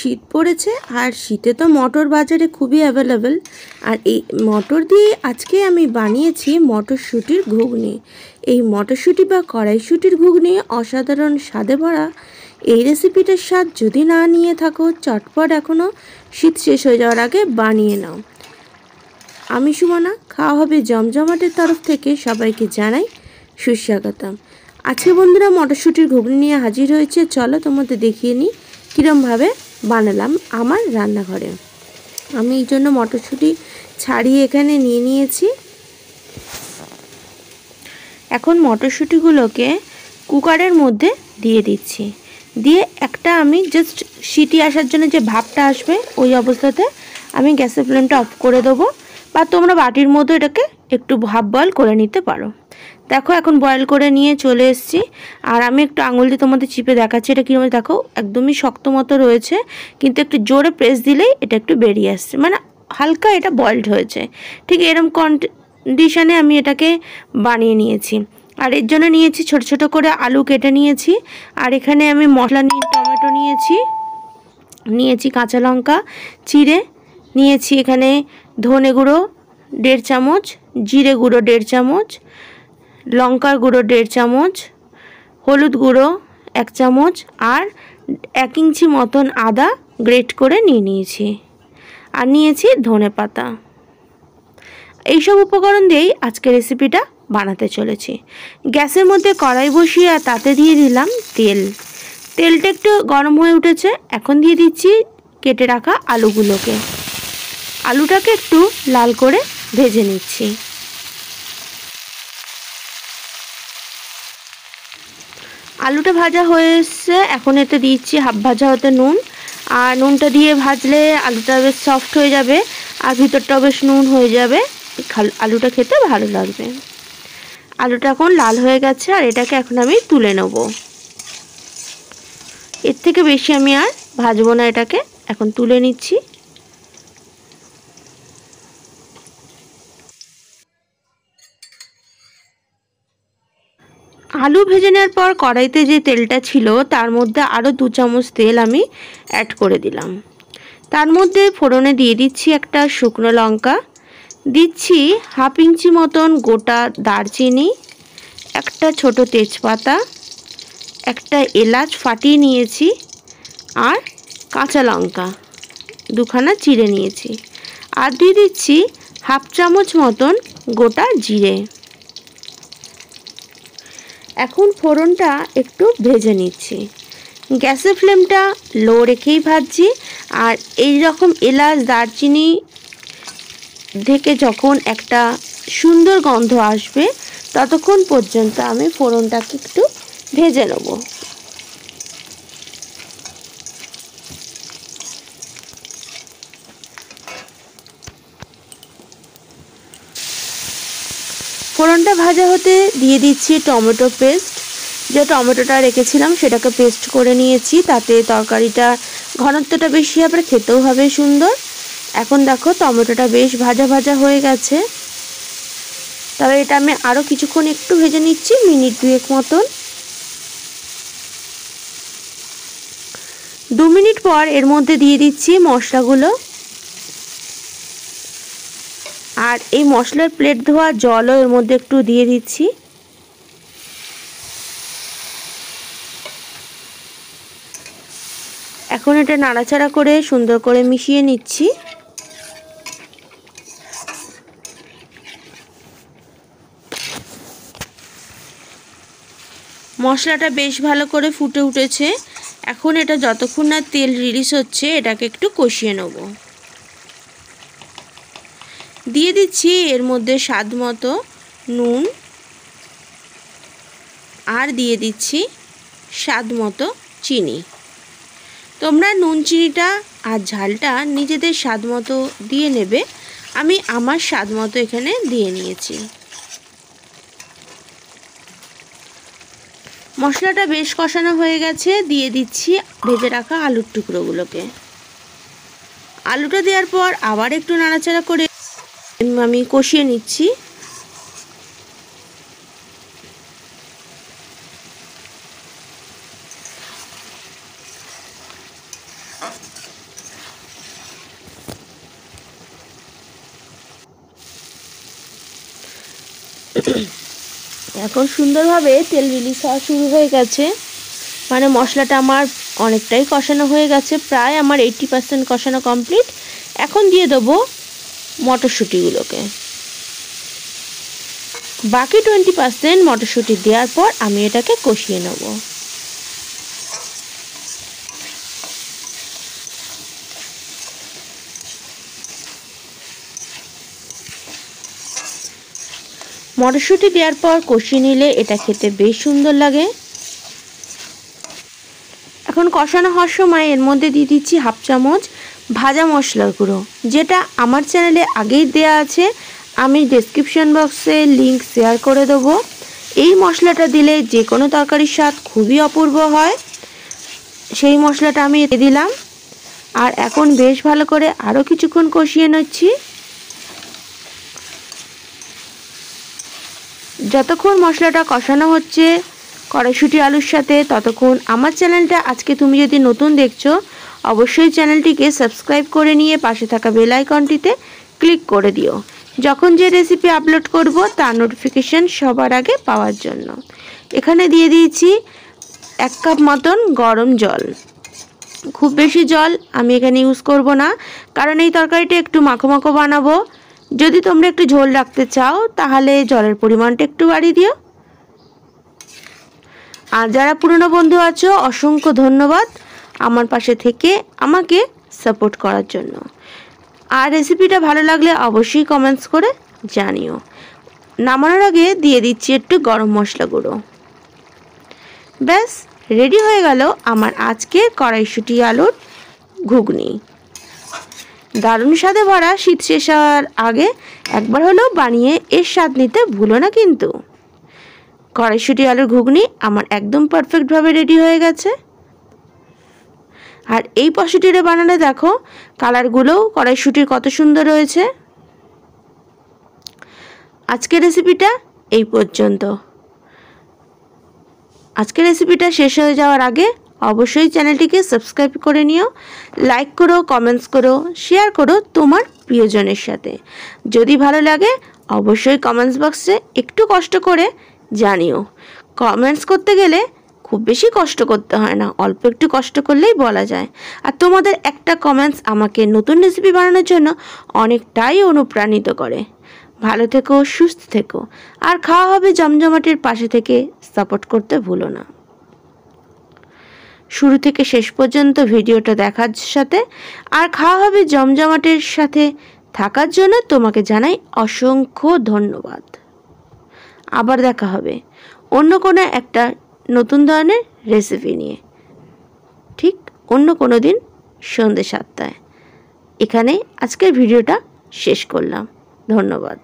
শীত পড়েছে আর শীতে তো মটর বাজারে খুবই অ্যাভেলেবেল। আর এই মটর দিয়ে আজকে আমি বানিয়েছি মটরশুঁটির ঘুগনি। এই মটরশুঁটি বা কড়াইশুঁটির ঘুগনি অসাধারণ স্বাদে ভরা। এই রেসিপিটার স্বাদ যদি না নিয়ে থাকো, চটপট এখনও শীত শেষ হয়ে যাওয়ার আগে বানিয়ে নাও। আমি সুমনা, খাওয়া হবে জমজমাটের তরফ থেকে সবাইকে জানাই সুস্বাগতম। আজকে বন্ধুরা মটরশুঁটির ঘুগনি নিয়ে হাজির হয়েছে। চলো তোমাদের দেখিয়ে নিই কীরমভাবে বানালাম আমার রান্নাঘরে। আমি এই জন্য মটরশুঁটি ছাড়িয়ে এখানে নিয়ে নিয়েছি। এখন মটরশুঁটিগুলোকে কুকারের মধ্যে দিয়ে দিচ্ছি। দিয়ে একটা আমি জাস্ট সিটি আসার জন্য যে ভাপটা আসবে ওই অবস্থাতে আমি গ্যাসের ফ্লেমটা অফ করে দেবো, বা তোমরা বাটির মধ্যে এটাকে একটু হাফ বয়েল করে নিতে পারো। দেখো এখন বয়েল করে নিয়ে চলে এসেছি। আর আমি একটু আঙুল দিয়ে তোমাদের চিপে দেখাচ্ছি এটা কীরকম। দেখো একদমই শক্ত মতো রয়েছে, কিন্তু একটু জোরে প্রেস দিলেই এটা একটু বেরিয়ে আসছে, মানে হালকা এটা বয়েলড হয়েছে। ঠিক এরকম কন্ডিশনে আমি এটাকে বানিয়ে নিয়েছি। আর এর জন্য নিয়েছি ছোট ছোট করে আলু কেটে নিয়েছি। আর এখানে আমি মশলা নিয়ে টমেটো নিয়েছি কাঁচা লঙ্কা চিড়ে নিয়েছি। এখানে ধনে গুঁড়ো 1.5 চামচ, জিরে গুঁড়ো 1.5 চামচ, লঙ্কার গুঁড়ো 1.5 চামচ, হলুদ গুঁড়ো 1 চামচ, আর 1 ইঞ্চি মতন আদা গ্রেট করে নিয়েছি। আর নিয়েছি ধনে পাতা। এইসব উপকরণ দিয়েই আজকের রেসিপিটা বানাতে চলেছি। গ্যাসের মধ্যে কড়াই বসিয়ে আর তাতে দিয়ে দিলাম তেল। তেলটা একটু গরম হয়ে উঠেছে। এখন দিয়ে দিচ্ছি কেটে রাখা আলুগুলোকে। আলুটাকে একটু লাল করে ভেজে নিচ্ছি। আলুটা ভাজা হয়ে এসছে। এখন এতে দিচ্ছি হাফ ভাজা হতে নুন। আর নুনটা দিয়ে ভাজলে আলুটা বেশ সফট হয়ে যাবে আর ভিতরটাও বেশ নুন হয়ে যাবে, আলুটা খেতে ভালো লাগবে। আলুটা এখন লাল হয়ে গেছে আর এটাকে এখন আমি তুলে নেব। এর থেকে বেশি আমি আর ভাজবো না, এটাকে এখন তুলে নিচ্ছি। আলু ভেজে নেওয়ার পর কড়াইতে যে তেলটা ছিল তার মধ্যে আরও 2 চামচ তেল আমি অ্যাড করে দিলাম। তার মধ্যে ফোড়নে দিয়ে দিচ্ছি একটা শুকনো লঙ্কা, দিচ্ছি হাফ ইঞ্চি মতন গোটা দারচিনি, একটা ছোট তেজপাতা, একটা এলাচ ফাটিয়ে নিয়েছি, আর কাঁচা লঙ্কা 2খানা চিড়ে নিয়েছি। আর দিয়ে দিচ্ছি হাফ চামচ মতন গোটা জিরে। এখন ফোড়নটা একটু ভেজে নিচ্ছি। গ্যাসের ফ্লেমটা লো রেখেই ভাজছি। আর এই রকম এলাচ দারচিনি থেকে যখন একটা সুন্দর গন্ধ আসবে ততক্ষণ পর্যন্ত আমি ফোড়নটাকে একটু ভেজে নেব। ফোড়নটা ভাজা হতে দিয়ে দিচ্ছি টমেটো পেস্ট। যে টমেটোটা রেখেছিলাম সেটাকে পেস্ট করে নিয়েছি, তাতে তরকারিটা ঘনত্বটা বেশি হবে, খেতেও হবে সুন্দর। এখন দেখো টমেটোটা বেশ ভাজা ভাজা হয়ে গেছে। তবে এটা আমি আরও কিছুক্ষণ একটু ভেজে নিচ্ছি, মিনিট 2 মতন। 2 মিনিট পর এর মধ্যে দিয়ে দিচ্ছি মশলাগুলো। আর এই মশলার প্লেট ধোয়া জলও এর মধ্যে একটু দিয়ে দিচ্ছি। এখন এটা নাড়াচাড়া করে সুন্দর করে মিশিয়ে নিচ্ছি। মশলাটা বেশ ভালো করে ফুটে উঠেছে। এখন এটা যতক্ষণ না তেল রিলিজ হচ্ছে এটাকে একটু কষিয়ে নেব। দিয়ে দিচ্ছি এর মধ্যে স্বাদ মতো নুন, আর দিয়ে দিচ্ছি স্বাদ মতো চিনি। তোমরা নুন চিনিটা আর ঝালটা নিজেদের স্বাদ মতো দিয়ে নেবে। আমি আমার স্বাদ মতো এখানে দিয়ে নিয়েছি। মশলাটা বেশ কষানো হয়ে গেছে। দিয়ে দিচ্ছি ভেজে রাখা আলুর টুকরোগুলোকে। আলুটা দেওয়ার পর আবার একটু নাড়াচাড়া করে আমি কষিয়ে নিচ্ছি। এখন সুন্দরভাবে তেল রিলিজ হওয়া শুরু হয়ে গেছে, মানে মশলাটা আমার অনেকটাই কষানো হয়ে গেছে, প্রায় আমার 80% কষানো কমপ্লিট। এখন দিয়ে দেবো মটরশুঁটিগুলোকে। বাকি 20% মটরশুঁটি দেওয়ার পর আমি এটাকে কষিয়ে নেব। মটরশুঁটি দেওয়ার পর কষিয়ে নিলে এটা খেতে বেশ সুন্দর লাগে। এখন কষানো হওয়ার সময় এর মধ্যে দিয়ে দিচ্ছি 1/2 চামচ ভাজা মশলার গুঁড়ো, যেটা আমার চ্যানেলে আগেই দেয়া আছে, আমি ডেসক্রিপশন বক্সে লিংক শেয়ার করে দেবো। এই মশলাটা দিলে যে কোনো তরকারির স্বাদ খুবই অপূর্ব হয়। সেই মশলাটা আমি দিয়ে দিলাম, আর এখন বেশ ভালো করে আরও কিছুক্ষণ কষিয়ে নিচ্ছি। যতক্ষণ মশলাটা কষানো হচ্ছে কড়াইশুঁটি আলুর সাথে, ততক্ষণ আমার চ্যানেলটা আজকে তুমি যদি নতুন দেখছো, অবশ্যই চ্যানেলটিকে সাবস্ক্রাইব করে নিয়ে পাশে থাকা বেল আইকনটিতে ক্লিক করে দিও, যখন যে রেসিপি আপলোড করব তার নোটিফিকেশান সবার আগে পাওয়ার জন্য। এখানে দিয়ে দিয়েছি 1 কাপ মতন গরম জল। খুব বেশি জল আমি এখানে ইউজ করব না, কারণ এই তরকারিটা একটু মাখো মাখো বানাবো। যদি তোমরা একটু ঝোল রাখতে চাও তাহলে জলের পরিমাণটা একটু বাড়িয়ে দিও। আর যারা পুরনো বন্ধু আছো, অসংখ্য ধন্যবাদ আমার পাশে থেকে আমাকে সাপোর্ট করার জন্য। আর রেসিপিটা ভালো লাগলে অবশ্যই কমেন্টস করে জানিও। নামানোর আগে দিয়ে দিচ্ছি একটু গরম মশলা গুঁড়ো। ব্যাস রেডি হয়ে গেল আমার আজকের কড়াইশুঁটি আলুর ঘুগনি। দারুণ স্বাদে ভরা শীত শেষ হওয়ার আগে একবার হলেও বানিয়ে এর স্বাদ নিতে ভুলো না কিন্তু। কড়াইশুঁটি আলুর ঘুগনি আমার একদম পারফেক্টভাবে রেডি হয়ে গেছে। আর এই পশুটিরে বানালে দেখো কালারগুলোও কড়াইশুঁটির কত সুন্দর হয়েছে। আজকের রেসিপিটা এই পর্যন্ত। আজকের রেসিপিটা শেষ হয়ে যাওয়ার আগে অবশ্যই চ্যানেলটিকে সাবস্ক্রাইব করে নিও, লাইক করো, কমেন্টস করো, শেয়ার করো তোমার প্রিয়জনের সাথে। যদি ভালো লাগে অবশ্যই কমেন্টস বক্সে একটু কষ্ট করে জানিও। কমেন্টস করতে গেলে খুব বেশি কষ্ট করতে হয় না, অল্প একটু কষ্ট করলেই বলা যায়। আর তোমাদের একটা কমেন্টস আমাকে নতুন রেসিপি বানানোর জন্য অনেকটাই অনুপ্রাণিত করে। ভালো থেকো, সুস্থ থেকো, আর খাওয়া হবে জমজমাটের পাশে থেকে সাপোর্ট করতে ভুলো না। শুরু থেকে শেষ পর্যন্ত ভিডিওটা দেখার সাথে আর খাওয়া হবে জমজমাটের সাথে থাকার জন্য তোমাকে জানাই অসংখ্য ধন্যবাদ। আবার দেখা হবে অন্য কোনো একটা নতুন ধরনের রেসিপি নিয়ে, ঠিক অন্য কোনো দিন সন্ধ্যে 7টায়। এখানে আজকের ভিডিওটা শেষ করলাম। ধন্যবাদ।